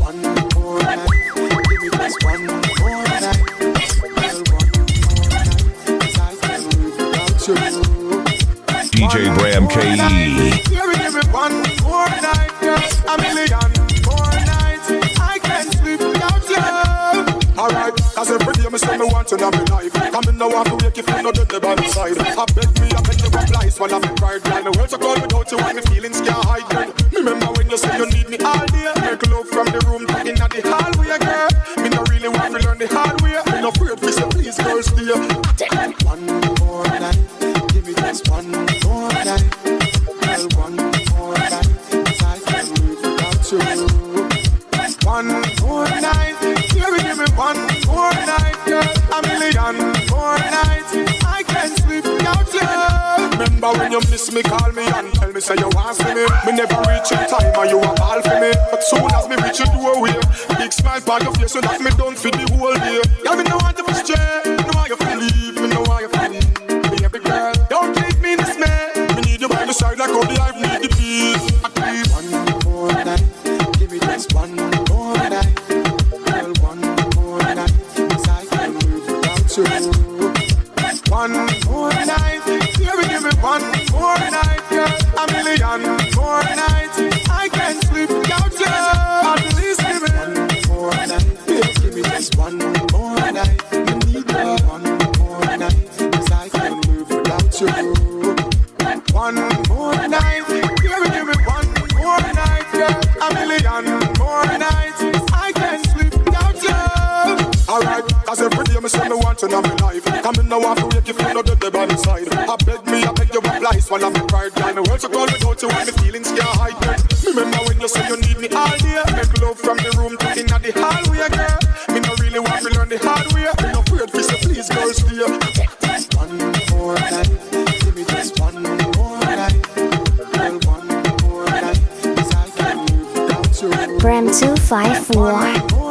one more night. Give me just one more night. Girl, one more night. 'Cause I can't live without you. DJ Bram KE. Give me one more night, girl. A million more nights. I can't sleep without you. Alright, cause every day me say me want you in my life. Come in now want to wake if you know the by my side. I beg you replies while I'm in pride. The world so cold without you and the feelings can't hide, girl. Remember when you say you need me all day. Make love from the room to in the hallway, girl. Me no really want to learn the hard way. Me no afraid to say please, girl, stay. One more night, give me just one more night. Girl, one more night, 'cause I can't live without you. One more night, give me one more night, girl. A million more nights, I can't sleep without you. Remember when you miss me, call me and tell me say you want see me. Me never reach your time and you are all for me. But soon as me reach your doorway, big smile by your face so that me don't feel the whole day. Yeah, me know want you to stray, me know how you feel leave, me know how you feel. Baby girl, don't leave me in this mess. Me need you by my side like how the hive need the peace. One more night, give me just one more night. Girl, one more night, 'cause I can't live without you. One more night, give me one more night, girl. A million more nights, I can't sleep without you. At least give me one more night, give me just one more night. I need you one more night, 'cause I can't live without you. One more night, give me one more night, girl. A million more nights, I can't sleep without you. Alright, cause every day me say me want you in my life. Come in now want to wake if you know the by my side. I beg you replies while I'm in pride. The world so cold without you and the feelings can't hide, girl. Remember when you say you need me all day. Make love from the room to in the hallway, girl. Me no really want to learn the hard way. Me no afraid to say please, girl, stay. One more night, give me just one more night. Girl, one more night, 'cause I can't live without you. Bram 254.